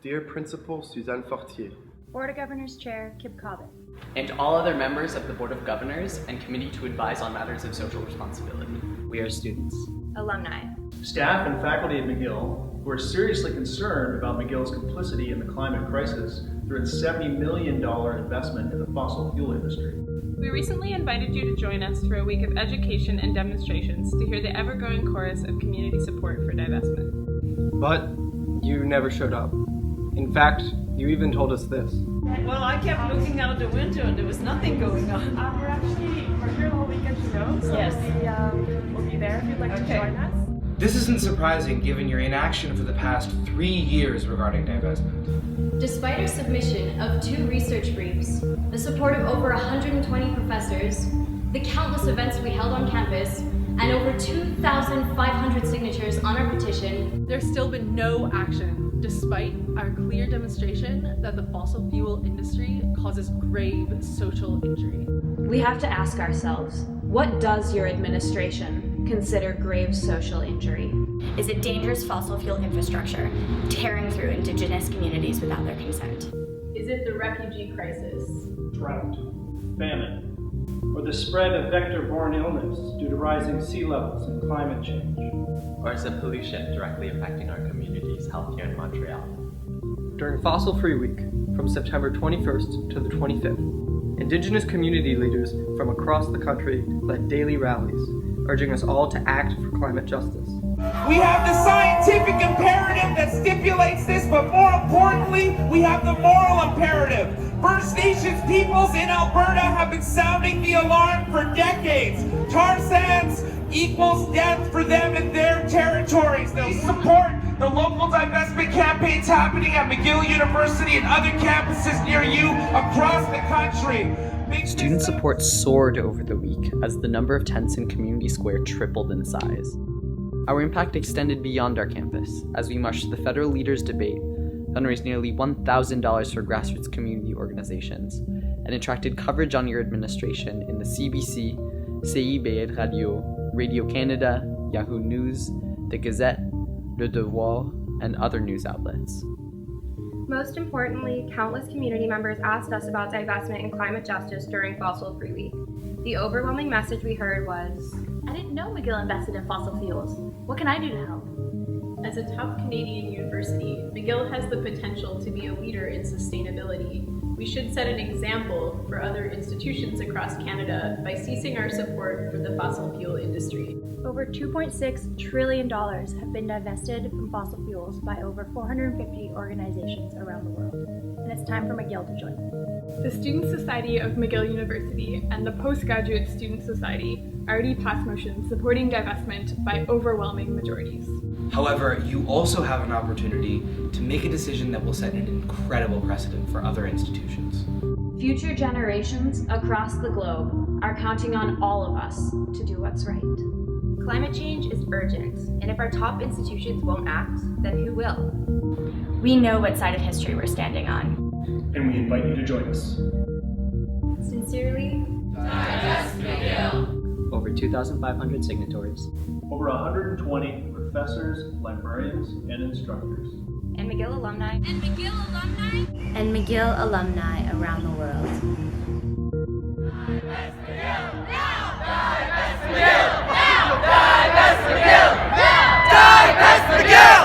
Dear Principal Suzanne Fortier, Board of Governors Chair Kip Cobbett, and all other members of the Board of Governors and Committee to advise on matters of social responsibility. We are students, alumni, staff and faculty at McGill who are seriously concerned about McGill's complicity in the climate crisis through its $70 million investment in the fossil fuel industry. We recently invited you to join us for a week of education and demonstrations to hear the ever-growing chorus of community support for divestment. But you never showed up. In fact, you even told us this. Well, I kept looking out the window and there was nothing going on. We're here the whole weekend, you know, so yes. we'll be there if you'd like to join us. This isn't surprising given your inaction for the past 3 years regarding divestment. Despite our submission of 2 research briefs, the support of over 120 professors, the countless events we held on campus, and over 2,500 signatures on our petition, there's still been no action, despite our clear demonstration that the fossil fuel industry causes grave social injury. We have to ask ourselves, what does your administration consider grave social injury? Is it dangerous fossil fuel infrastructure tearing through Indigenous communities without their consent? Is it the refugee crisis? Drought, famine, or the spread of vector-borne illness due to rising sea levels and climate change? Or is it pollution directly affecting our community's health here in Montreal? During Fossil Free Week, from September 21st to the 25th, Indigenous community leaders from across the country led daily rallies, urging us all to act for climate justice. We have the scientific imperative that stipulates this, but more importantly, we have the moral imperative. First Nations peoples in Alberta have been sounding the alarm for decades. Tar sands equals death for them in their territories. They'll support the local divestment campaigns happening at McGill University and other campuses near you across the country. Student support soared over the week as the number of tents in Community Square tripled in size. Our impact extended beyond our campus as we marched to the federal leaders' debate, fundraised nearly $1,000 for grassroots community organizations, and attracted coverage on your administration in the CBC, CIBL Radio, Radio Canada, Yahoo News, The Gazette, Le Devoir, and other news outlets. Most importantly, countless community members asked us about divestment and climate justice during Fossil Free Week. The overwhelming message we heard was, I didn't know McGill invested in fossil fuels. What can I do to help? As a top Canadian university, McGill has the potential to be a leader in sustainability. We should set an example for other institutions across Canada by ceasing our support for the fossil fuel industry. Over $2.6 trillion have been divested from fossil fuels by over 450 organizations around the world, and it's time for McGill to join. The Student Society of McGill University and the Postgraduate Student Society already passed motions supporting divestment by overwhelming majorities. However, you also have an opportunity to make a decision that will set an incredible precedent for other institutions. Future generations across the globe are counting on all of us to do what's right. Climate change is urgent, and if our top institutions won't act, then who will? We know what side of history we're standing on. And we invite you to join us. Sincerely, Divest McGill. Over 2,500 signatories. Over 120 professors, librarians, and instructors. And McGill alumni. And McGill alumni. And McGill alumni around the world. Divest McGill! Now! Divest McGill! Now! Divest McGill! Now! Divest McGill!